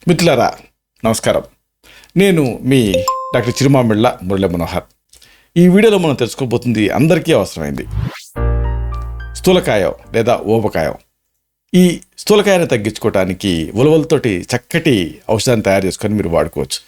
మిత్రులారా, నమస్కారం. నేను మీ డాక్టర్ చిరుమామిళ్ళ మురళీ మనోహర్. ఈ వీడియోలో మనం తెలుసుకోబోతుంది అందరికీ అవసరమైంది స్థూలకాయం లేదా ఊబకాయం. ఈ స్థూలకాయాన్ని తగ్గించుకోవడానికి ఉలవలతోటి చక్కటి ఔషధాన్ని తయారు చేసుకొని మీరు వాడుకోవచ్చు.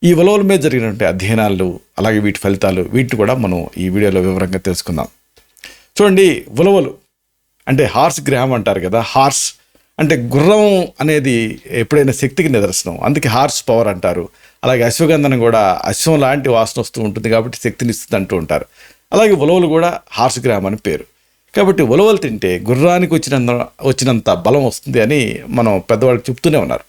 ఈ ఉలవల మీద జరిగినటువంటి అధ్యయనాలు, అలాగే వీటి ఫలితాలు, వీటిని కూడా మనం ఈ వీడియోలో వివరంగా తెలుసుకుందాం. చూడండి, ఉలవలు అంటే హార్స్ గ్రామ్ అంటారు కదా. హార్స్ అంటే గుర్రం అనేది ఎప్పుడైనా శక్తికి నిదర్శనం, అందుకే హార్స్ పవర్ అంటారు. అలాగే అశ్వగంధనం కూడా అశ్వం లాంటి వాసన వస్తూ ఉంటుంది కాబట్టి శక్తిని ఇస్తుంది అంటూ ఉంటారు. అలాగే ఉలవలు కూడా హార్స్ గ్రామ్ అని పేరు. కాబట్టి ఉలవలు తింటే గుర్రానికి వచ్చినంత బలం వస్తుంది అని మనం పెద్దవాళ్ళకి చెప్తూనే ఉన్నారు.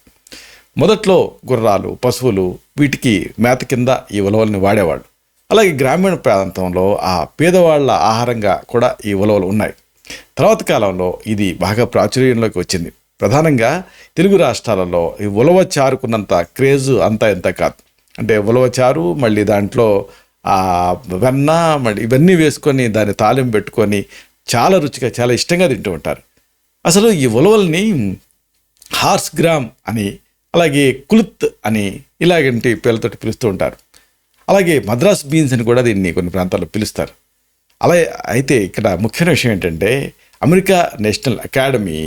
మొదట్లో గుర్రాలు, పశువులు వీటికి మేత కింద ఈ ఉలవల్ని వాడేవాళ్ళు. అలాగే గ్రామీణ ప్రాంతంలో ఆ పేదవాళ్ళ ఆహారంగా కూడా ఈ ఉలవలు ఉన్నాయి. తర్వాత కాలంలో ఇది బాగా ప్రాచుర్యంలోకి వచ్చింది. ప్రధానంగా తెలుగు రాష్ట్రాలలో ఈ ఉలవ చారుకున్నంత క్రేజు అంతా ఎంత కాదు. అంటే ఉలవ చారు, మళ్ళీ దాంట్లో వెన్న, మళ్ళీ ఇవన్నీ వేసుకొని దాన్ని తాలింపు పెట్టుకొని చాలా రుచిగా, చాలా ఇష్టంగా తింటూ ఉంటారు. అసలు ఈ ఉలవల్ని హార్స్ గ్రామ్ అని, అలాగే కులుత్ అని ఇలాగంటి పేర్లతోటి పిలుస్తూ ఉంటారు. అలాగే మద్రాస్ బీన్స్ అని కూడా దీన్ని కొన్ని ప్రాంతాల్లో పిలుస్తారు. అలా అయితే ఇక్కడ ముఖ్యమైన విషయం ఏంటంటే, America national academy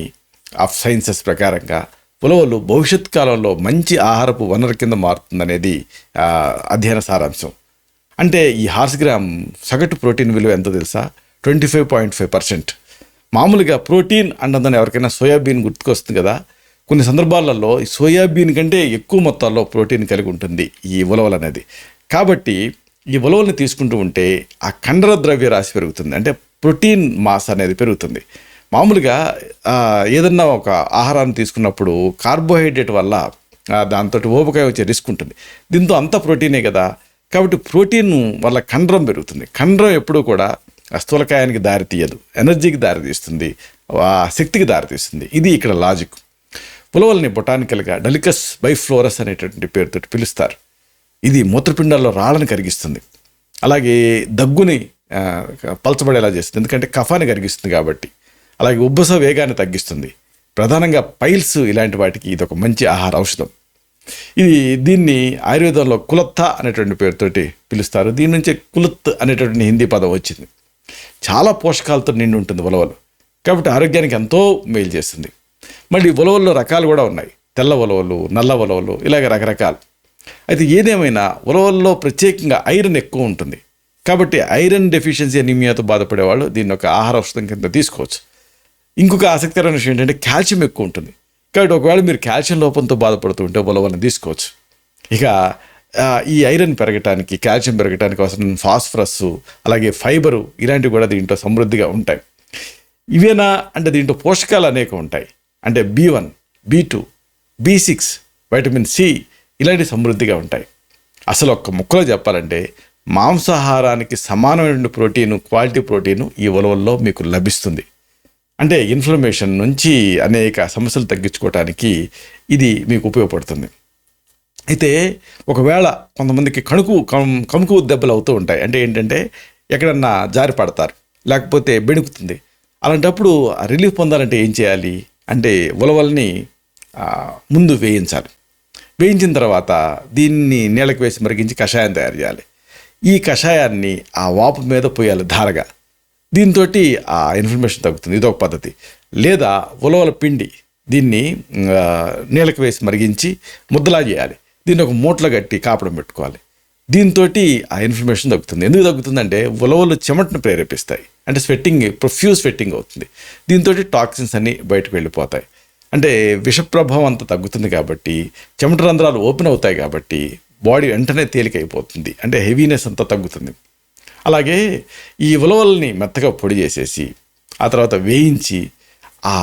of sciences ప్రకారంగా ఉలవలు భవిష్యత్ కాలంలో మంచి ఆహారపు వనరు కింద మారుతుందనేది అధ్యయన సారాంశం. అంటే ఈ హార్స్ గ్రామ్ సగటు ప్రోటీన్ విలువ ఎంతో తెలుసా? 25.5%. మామూలుగా ప్రోటీన్ అన్నదని ఎవరికైనా సోయాబీన్ గుర్తుకొస్తుంది కదా. కొన్ని సందర్భాలలో ఈ సోయాబీన్ కంటే ఎక్కువ మొత్తాల్లో ప్రోటీన్ కలిగి ఉంటుంది ఈ ఉలవలు అనేది. కాబట్టి ఈ ఉలవల్ని తీసుకుంటూ ఉంటే ఆ కండర ద్రవ్య రాశి పెరుగుతుంది, అంటే ప్రోటీన్ మాస్ అనేది పెరుగుతుంది. మామూలుగా ఏదన్నా ఒక ఆహారాన్ని తీసుకున్నప్పుడు కార్బోహైడ్రేట్ వల్ల దాంతో ఊబకాయం వచ్చే రిస్క్ ఉంటుంది. దీంతో అంతా ప్రోటీనే కదా. కాబట్టి ప్రోటీన్ వల్ల కండరం పెరుగుతుంది. కండరం ఎప్పుడూ కూడా స్థూలకాయానికి దారి తీయదు, ఎనర్జీకి దారితీస్తుంది, శక్తికి దారితీస్తుంది. ఇది ఇక్కడ లాజిక్. ఉలవల్ని బొటానికల్గా డెలికస్ బైఫ్లోరస్ అనేటటువంటి పేరుతో పిలుస్తారు. ఇది మూత్రపిండాల్లో రాళ్ళని కరిగిస్తుంది, అలాగే దగ్గుని పలచబడేలా చేస్తుంది, ఎందుకంటే కఫాన్ని కరిగిస్తుంది కాబట్టి. అలాగే ఉబ్బస వేగాన్ని తగ్గిస్తుంది. ప్రధానంగా పైల్స్ ఇలాంటి వాటికి ఇది ఒక మంచి ఆహార ఔషధం. దీన్ని ఆయుర్వేదంలో కులత్త అనేటువంటి పేరుతోటి పిలుస్తారు. దీని నుంచే కులత్ అనేటటువంటి హిందీ పదం వచ్చింది. చాలా పోషకాలతో నిండి ఉంటుంది ఉలవలు, కాబట్టి ఆరోగ్యానికి ఎంతో మేలు చేస్తుంది. మళ్ళీ ఉలవల్లో రకాలు కూడా ఉన్నాయి. తెల్ల ఉలవలు, నల్ల ఉలవలు, ఇలాగ రకరకాలు. అయితే ఏదేమైనా ఉలవల్లో ప్రత్యేకంగా ఐరన్ ఎక్కువ ఉంటుంది. కాబట్టి ఐరన్ డెఫిషియన్సీ అనీమియాతో బాధపడేవాళ్ళు దీన్ని ఒక ఆహార ఔషధం కింద తీసుకోవచ్చు. ఇంకొక ఆసక్తికరమైన విషయం ఏంటంటే కాల్షియం ఎక్కువ ఉంటుంది. కాబట్టి ఒకవేళ మీరు కాల్షియం లోపంతో బాధపడుతూ ఉంటే ఉలవల్ని తీసుకోవచ్చు. ఇక ఈ ఐరన్ పెరగటానికి, కాల్షియం పెరగటానికి అవసరం ఫాస్ఫరస్, అలాగే ఫైబరు ఇలాంటివి కూడా దీంట్లో సమృద్ధిగా ఉంటాయి. ఇవేనా అంటే దీంట్లో పోషకాలు అనేకం ఉంటాయి. అంటే B1, B2, B6, vitamin C ఇలాంటి సమృద్ధిగా ఉంటాయి. అసలు ఒక్క ముక్కలో చెప్పాలంటే మాంసాహారానికి సమానమైన ప్రోటీను, క్వాలిటీ ప్రోటీను ఈ ఉలవల్లో మీకు లభిస్తుంది. అంటే ఇన్ఫ్లమేషన్ నుంచి అనేక సమస్యలు తగ్గించుకోవడానికి ఇది మీకు ఉపయోగపడుతుంది. అయితే ఒకవేళ కొంతమందికి కణుకు దెబ్బలు అవుతూ ఉంటాయి. అంటే ఏంటంటే ఎక్కడన్నా జారి పడతారు, లేకపోతే బెణుకుతుంది. అలాంటప్పుడు రిలీఫ్ పొందాలంటే ఏం చేయాలి అంటే ఉలవల్ని ముందు వేయించాలి. వేయించిన తర్వాత దీన్ని నీళ్ళకి వేసి మరిగించి కషాయం తయారు చేయాలి. ఈ కషాయాన్ని ఆ వాపు మీద పోయాలి ధారగా. దీంతో ఆ ఇన్ఫ్లమేషన్ తగ్గుతుంది. ఇదొక పద్ధతి. లేదా ఉలవల పిండి దీన్ని నీళ్ళకి వేసి మరిగించి ముద్దలా చేయాలి. దీన్ని ఒక మూటలో కట్టి కాపడం పెట్టుకోవాలి. దీంతో ఆ ఇన్ఫ్లమేషన్ తగ్గుతుంది. ఎందుకు తగ్గుతుందంటే ఉలవలు చెమటను ప్రేరేపిస్తాయి, అంటే ప్రొఫ్యూజ్ స్వెట్టింగ్ అవుతుంది. దీంతో టాక్సిన్స్ అన్నీ బయటకు వెళ్ళిపోతాయి. అంటే విషప్రభావం అంతా తగ్గుతుంది కాబట్టి, చెమట రంధ్రాలు ఓపెన్ అవుతాయి కాబట్టి బాడీ వెంటనే తేలికైపోతుంది, అంటే హెవీనెస్ అంతా తగ్గుతుంది. అలాగే ఈ ఉలవల్ని మెత్తగా పొడి చేసేసి ఆ తర్వాత వేయించి ఆ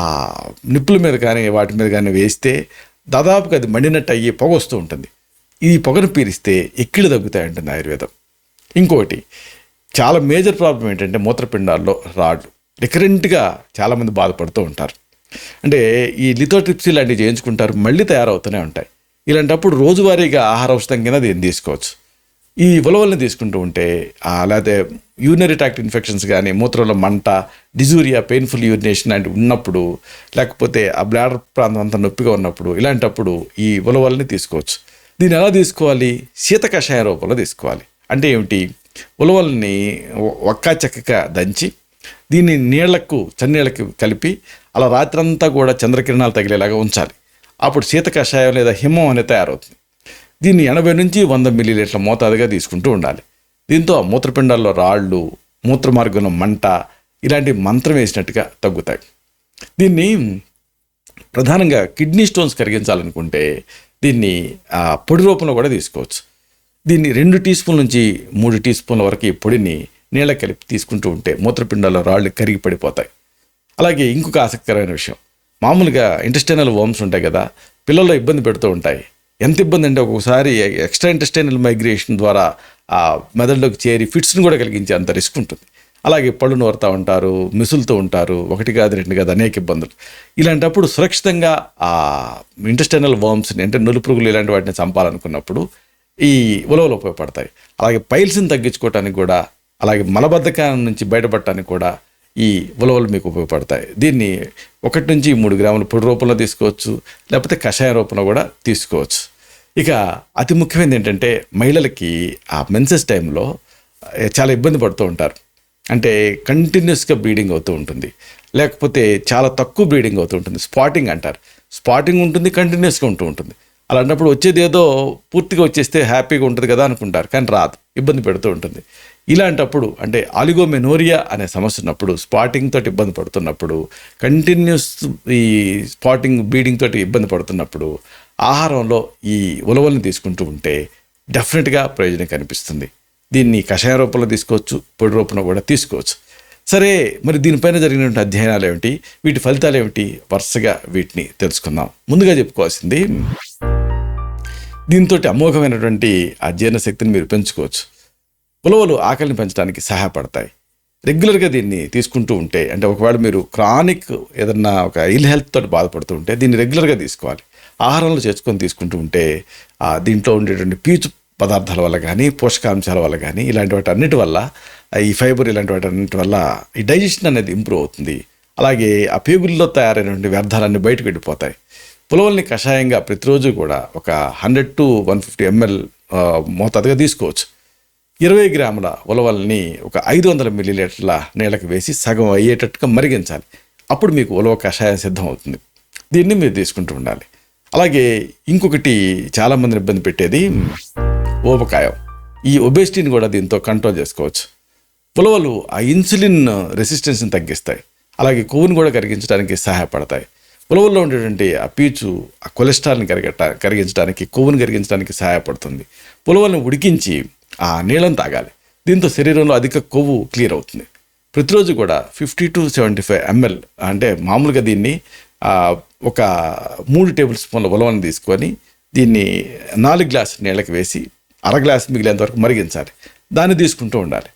నిప్పుల మీద కానీ వాటి మీద కానీ వేస్తే దాదాపుగా అది మండినట్టు అయ్యి పొగ వస్తూ ఉంటుంది. ఈ పొగను పీలిస్తే ఎక్కిళ్ళు తగ్గుతాయంటుంది ఆయుర్వేదం. ఇంకోటి చాలా మేజర్ ప్రాబ్లం ఏంటంటే మూత్రపిండాల్లో రాళ్ళు. రికరెంట్గా చాలామంది బాధపడుతూ ఉంటారు. అంటే ఈ లిథోట్రిప్సీ లాంటివి చేయించుకుంటారు, మళ్ళీ తయారవుతూనే ఉంటాయి. ఇలాంటప్పుడు రోజువారీగా ఆహార ఔషధం కింద దీన్ని తీసుకోవచ్చు. ఈ ఉలవల్ని తీసుకుంటూ ఉంటే లేకపోతే యూరినరీ ట్రాక్ట్ ఇన్ఫెక్షన్స్ కానీ, మూత్రంలో మంట, డిజూరియా, పెయిన్ఫుల్ యూరినేషన్ లాంటివి ఉన్నప్పుడు, లేకపోతే ఆ బ్లాడర్ ప్రాంతం అంతా నొప్పిగా ఉన్నప్పుడు, ఇలాంటప్పుడు ఈ ఉలవల్ని తీసుకోవచ్చు. దీన్ని ఎలా తీసుకోవాలి? శీత కషాయ రూపంలో తీసుకోవాలి. అంటే ఏమిటి? ఉలవల్ని ఒక్కా చెక్కగా దంచి దీన్ని చన్నీళ్ళకి కలిపి అలా రాత్రంతా కూడా చంద్రకిరణాలు తగిలేలాగా ఉంచాలి. అప్పుడు శీత కషాయం లేదా హిమం అనేది తయారవుతుంది. దీన్ని 80 నుంచి 100 మిల్లీలీటర్ల మోతాదుగా తీసుకుంటూ ఉండాలి. దీంతో మూత్రపిండాల్లో రాళ్ళు, మూత్ర మార్గంలో మంట ఇలాంటి మంత్రం వేసినట్టుగా తగ్గుతాయి. దీన్ని ప్రధానంగా కిడ్నీ స్టోన్స్ కరిగించాలనుకుంటే దీన్ని పొడి రూపంలో కూడా తీసుకోవచ్చు. దీన్ని 2 టీ స్పూన్ల నుంచి 3 టీ స్పూన్ల వరకు ఈ పొడిని నీళ్ళ కలిపి తీసుకుంటూ ఉంటే మూత్రపిండాల్లో రాళ్ళు కరిగి పడిపోతాయి. అలాగే ఇంకొక ఆసక్తికరమైన విషయం, మామూలుగా ఇంటెస్టైనల్ వర్మ్స్ ఉంటాయి కదా, పిల్లల్లో ఇబ్బంది పెడుతూ ఉంటాయి. ఎంత ఇబ్బంది అంటే ఒక్కొక్కసారి ఎక్స్ట్రా ఇంటెస్టైనల్ మైగ్రేషన్ ద్వారా మెదడులోకి చేరి ఫిట్స్ని కూడా కలిగించే అంత రిస్క్ ఉంటుంది. అలాగే పళ్ళు నోరుతూ ఉంటారు, మిసులుతూ ఉంటారు, 1 కాదు 2 కాదు అనేక ఇబ్బందులు. ఇలాంటప్పుడు సురక్షితంగా ఇంటెస్టైనల్ వర్మ్స్ని అంటే నులిపురుగులు ఇలాంటి వాటిని చంపాలనుకున్నప్పుడు ఈ ఉలవలు ఉపయోగపడతాయి. అలాగే పైల్స్ని తగ్గించుకోవటానికి కూడా, అలాగే మలబద్ధకాన్ని నుంచి బయటపడటానికి కూడా ఈ ఉలవలు మీకు ఉపయోగపడతాయి. దీన్ని 1 నుంచి 3 గ్రాముల పొడి రూపంలో తీసుకోవచ్చు, లేకపోతే కషాయ రూపంలో కూడా తీసుకోవచ్చు. ఇక అతి ముఖ్యమైనది ఏంటంటే, మహిళలకి ఆ మెన్సెస్ టైంలో చాలా ఇబ్బంది పడుతూ ఉంటారు. అంటే కంటిన్యూస్గా బ్లీడింగ్ అవుతూ ఉంటుంది, లేకపోతే చాలా తక్కువ బ్లీడింగ్ అవుతూ ఉంటుంది. స్పాటింగ్ అంటారు. స్పాటింగ్ ఉంటుంది, కంటిన్యూస్గా ఉంటూ ఉంటుంది. అలాంటప్పుడు వచ్చేది ఏదో పూర్తిగా వచ్చేస్తే హ్యాపీగా ఉంటుంది కదా అనుకుంటారు, కానీ రాదు, ఇబ్బంది పెడుతూ ఉంటుంది. ఇలాంటప్పుడు అంటే ఆలిగోమెనోరియా అనే సమస్య ఉన్నప్పుడు, స్పాటింగ్ తోటి ఇబ్బంది పడుతున్నప్పుడు, కంటిన్యూస్ ఈ స్పాటింగ్ బ్లీడింగ్ తోటి ఇబ్బంది పడుతున్నప్పుడు ఆహారంలో ఈ ఉలవల్ని తీసుకుంటూ ఉంటే డెఫినెట్గా ప్రయోజనం కనిపిస్తుంది. దీన్ని కషాయ రూపంలో తీసుకోవచ్చు, పొడి రూపంలో కూడా తీసుకోవచ్చు. సరే, మరి దీనిపైన జరిగినటువంటి అధ్యయనాలు ఏమిటి, వీటి ఫలితాలు ఏమిటి, వరుసగా వీటిని తెలుసుకుందాం. ముందుగా చెప్పుకోవాల్సింది, దీంతో అమోఘమైనటువంటి ఆ జీర్ణశక్తిని మీరు పెంచుకోవచ్చు. ఉలవలు ఆకలిని పెంచడానికి సహాయపడతాయి. రెగ్యులర్గా దీన్ని తీసుకుంటూ ఉంటే, అంటే ఒకవేళ మీరు క్రానిక్ ఏదన్నా ఒక ఇల్ హెల్త్ తోటి బాధపడుతూ ఉంటే దీన్ని రెగ్యులర్గా తీసుకోవాలి. ఆహారంలో చేర్చుకొని తీసుకుంటూ ఉంటే దీంట్లో ఉండేటువంటి పీచు పదార్థాల వల్ల కానీ, పోషకాంశాల వల్ల కానీ, ఇలాంటి వాటి అన్నిటి వల్ల, ఈ ఫైబర్ ఇలాంటి వాటి అన్నిటి వల్ల ఈ డైజెషన్ అనేది ఇంప్రూవ్ అవుతుంది. అలాగే ఆ పేగుల్లో తయారైనటువంటి వ్యర్థాలన్నీ బయటకు వెళ్ళిపోతాయి. ఉలవల్ని కషాయంగా ప్రతిరోజు కూడా ఒక 100 to 150 ml మోతాదుగా తీసుకోవచ్చు. 20 గ్రాముల ఉలవల్ని ఒక 500 మిల్లీలీటర్ల నీళ్ళకి వేసి సగం అయ్యేటట్టుగా మరిగించాలి. అప్పుడు మీకు ఉలవ కషాయం సిద్ధం అవుతుంది. దీన్ని మీరు తీసుకుంటూ ఉండాలి. అలాగే ఇంకొకటి చాలామందిని ఇబ్బంది పెట్టేది ఊబకాయం. ఈ ఒబేసిటీని కూడా దీంతో కంట్రోల్ చేసుకోవచ్చు. ఉలవలు ఆ ఇన్సులిన్ రెసిస్టెన్స్ని తగ్గిస్తాయి. అలాగే కొవ్వును కూడా కరిగించడానికి సహాయపడతాయి. ఉలవల్లో ఉండేటువంటి ఆ పీచు ఆ కొలెస్ట్రాల్ని కరిగించడానికి, కొవ్వును కరిగించడానికి సహాయపడుతుంది. ఉలవల్ని ఉడికించి ఆ నీళ్ళని తాగాలి. దీంతో శరీరంలో అధిక కొవ్వు క్లియర్ అవుతుంది. ప్రతిరోజు కూడా 50 to 75 ml, అంటే మామూలుగా దీన్ని ఒక 3 టేబుల్ స్పూన్ల ఉలవని తీసుకొని దీన్ని 4 గ్లాసు నీళ్ళకి వేసి అర గ్లాసు మిగిలేంత వరకు మరిగించాలి. దాన్ని తీసుకుంటూ ఉండాలి.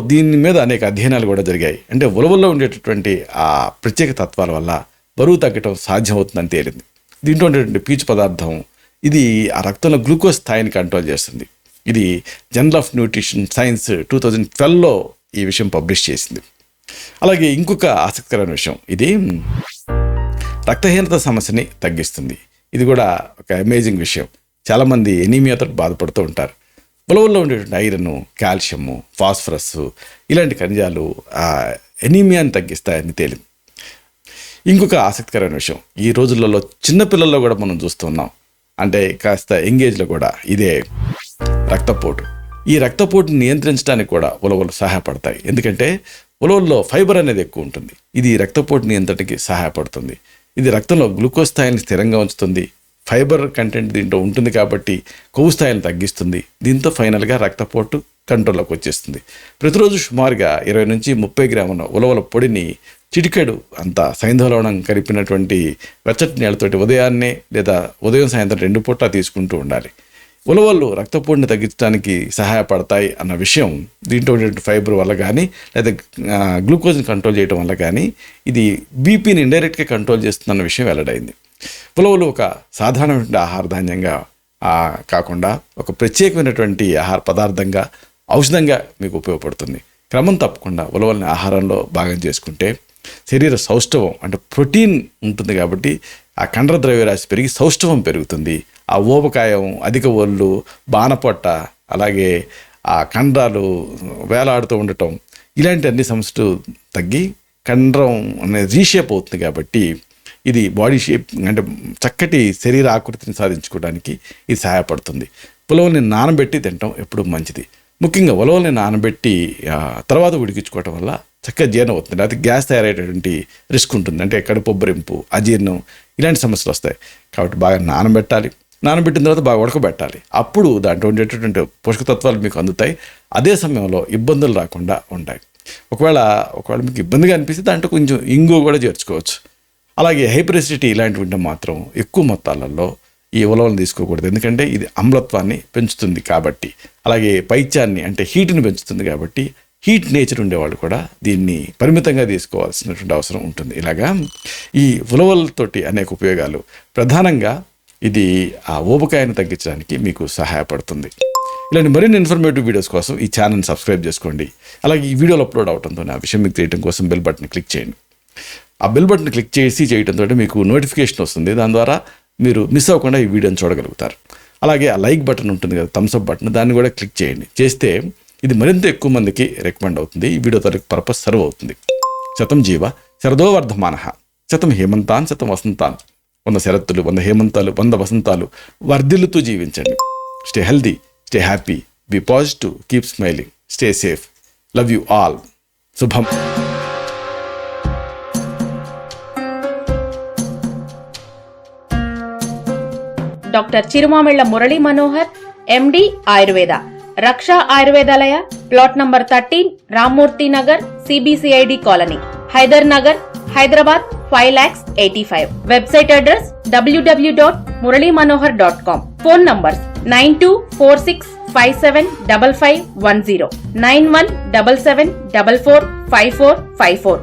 దీని మీద అనేక అధ్యయనాలు కూడా జరిగాయి. అంటే ఉలవల్లో ఉండేటటువంటి ఆ ప్రత్యేక తత్వాల వల్ల బరువు తగ్గటం సాధ్యమవుతుందని తేలింది. దీంట్లో ఉండేటువంటి పీచు పదార్థం ఇది ఆ రక్తంలో గ్లూకోజ్ స్థాయిని కంట్రోల్ చేస్తుంది. ఇది జర్నల్ ఆఫ్ న్యూట్రిషన్ సైన్స్ 2012లో ఈ విషయం పబ్లిష్ చేసింది. అలాగే ఇంకొక ఆసక్తికరమైన విషయం, ఇది రక్తహీనత సమస్యని తగ్గిస్తుంది. ఇది కూడా ఒక అమేజింగ్ విషయం. చాలామంది ఎనీమియాతో బాధపడుతూ ఉంటారు. ఉలవల్లో ఉండేటువంటి ఐరన్, కాల్షియము, ఫాస్ఫరస్ ఇలాంటి ఖనిజాలు ఎనీమియాని తగ్గిస్తాయని తేలింది. ఇంకొక ఆసక్తికరమైన విషయం, ఈ రోజులలో చిన్నపిల్లల్లో కూడా మనం చూస్తున్నాం. అంటే కాస్త ఎంగేజ్లో కూడా ఇదే రక్తపోటు. ఈ రక్తపోటుని నియంత్రించడానికి కూడా ఉలవలు సహాయపడతాయి. ఎందుకంటే ఉలవల్లో ఫైబర్ అనేది ఎక్కువ ఉంటుంది. ఇది రక్తపోటు నియంత్రణకి సహాయపడుతుంది. ఇది రక్తంలో గ్లూకోజ్ స్థాయిని స్థిరంగా ఉంచుతుంది. ఫైబర్ కంటెంట్ దీంట్లో ఉంటుంది కాబట్టి కొవ్వు స్థాయిని తగ్గిస్తుంది. దీంతో ఫైనల్గా రక్తపోటు కంట్రోల్లోకి వచ్చేస్తుంది. ప్రతిరోజు సుమారుగా 20 నుంచి 30 గ్రాముల ఉలవల పొడిని చిటికెడు అంత సైంధవలవణం కలిపినటువంటి వెచ్చటి నీళ్ళతోటి ఉదయాన్నే లేదా ఉదయం సాయంత్రం 2 పూట్ల తీసుకుంటూ ఉండాలి. ఉలవలు రక్తపోటుని తగ్గించడానికి సహాయపడతాయి అన్న విషయం దీంట్లో ఉండే ఫైబర్ వల్ల కానీ, లేదా గ్లూకోజ్ని కంట్రోల్ చేయడం వల్ల కానీ, ఇది బీపీని ఇండైరెక్ట్గా కంట్రోల్ చేస్తుందన్న విషయం వెల్లడైంది. ఉలవలు ఒక సాధారణమైన ఆహార ధాన్యంగా కాకుండా ఒక ప్రత్యేకమైనటువంటి ఆహార పదార్థంగా ఔషధంగా మీకు ఉపయోగపడుతుంది. క్రమం తప్పకుండా ఉలవల్ని ఆహారంలో భాగం చేసుకుంటే శరీర సౌష్ఠవం అంటే ప్రోటీన్ ఉంటుంది కాబట్టి ఆ కండర ద్రవ్యరాశి పెరిగి సౌష్ఠవం పెరుగుతుంది. ఆ ఊబకాయం, అధిక ఒళ్ళు, బాణపొట్ట, అలాగే ఆ కండరాలు వేలాడుతూ ఉండటం, ఇలాంటి అన్ని సమస్యలు తగ్గి కండరం అనేది రీషేప్ అవుతుంది. కాబట్టి ఇది బాడీ షేప్ అంటే చక్కటి శరీర ఆకృతిని సాధించుకోవడానికి ఇది సహాయపడుతుంది. ఉలవల్ని నానబెట్టి తినటం ఎప్పుడు మంచిది. ముఖ్యంగా ఉలవల్ని నానబెట్టి తర్వాత ఉడికించుకోవటం వల్ల చక్కగా జీర్ణం అవుతుంది. అది గ్యాస్ తయారయ్యేటటువంటి రిస్క్ ఉంటుంది. అంటే కడుపుబ్బరింపు, అజీర్ణం ఇలాంటి సమస్యలు వస్తాయి. కాబట్టి బాగా నానబెట్టాలి. నానబెట్టిన తర్వాత బాగా ఉడకబెట్టాలి. అప్పుడు దాంట్లో ఉండేటటువంటి పోషకతత్వాలు మీకు అందుతాయి. అదే సమయంలో ఇబ్బందులు రాకుండా ఉంటాయి. ఒకవేళ మీకు ఇబ్బందిగా అనిపిస్తే దాంట్లో కొంచెం ఇంగు కూడా చేర్చుకోవచ్చు. అలాగే హైపర్ ఎసిడిటీ ఇలాంటివి ఉంటే మాత్రం ఎక్కువ మొత్తాలలో ఈ ఉలవలను తీసుకోకూడదు. ఎందుకంటే ఇది అమ్లత్వాన్ని పెంచుతుంది కాబట్టి, అలాగే పైత్యాన్ని అంటే హీట్ని పెంచుతుంది కాబట్టి హీట్ నేచర్ ఉండేవాళ్ళు కూడా దీన్ని పరిమితంగా తీసుకోవాల్సినటువంటి అవసరం ఉంటుంది. ఇలాగా ఈ ఉలవలతోటి అనేక ఉపయోగాలు. ప్రధానంగా ఇది ఆ ఊబకాయాన్ని తగ్గించడానికి మీకు సహాయపడుతుంది. ఇలాంటి మరిన్ని ఇన్ఫర్మేటివ్ వీడియోస్ కోసం ఈ ఛానల్ని సబ్స్క్రైబ్ చేసుకోండి. అలాగే ఈ వీడియోలు అప్లోడ్ అవడంతో ఆ విషయం మీకు తెలియడం కోసం బెల్ బటన్ క్లిక్ చేయండి. ఆ బెల్ బటన్ క్లిక్ చేయడంతో మీకు నోటిఫికేషన్ వస్తుంది. దాని ద్వారా మీరు మిస్ అవ్వకుండా ఈ వీడియోని చూడగలుగుతారు. అలాగే ఆ లైక్ బటన్ ఉంటుంది కదా, థమ్స్అప్ బటన్, దాన్ని కూడా క్లిక్ చేయండి. చేస్తే ఇది మరింత ఎక్కువ మందికి రికమెండ్ అవుతుంది. ఈ వీడియో తరకు పర్పస్ సర్వ్ అవుతుంది. శతం జీవ శరదో వర్ధమానః, శతం హేమంతాన్ శతం వసంతాన్. 100 శరత్తులు, 100 హేమంతాలు, 100 వసంతాలు వర్ధిల్లుతూ జీవించండి. Stay healthy, stay happy, be positive, keep smiling, stay safe. Love you all. శుభం. Doctor Chirumamilla Murali Manohar, MD Ayurveda, Raksha Ayurvedalaya, plot number 13, Rammurthy Nagar, CBCID colony, Hyder Nagar, Hyderabad 5,85,000. Website address www.muralymanohar.com. Phone numbers 9246575510, 9177445454.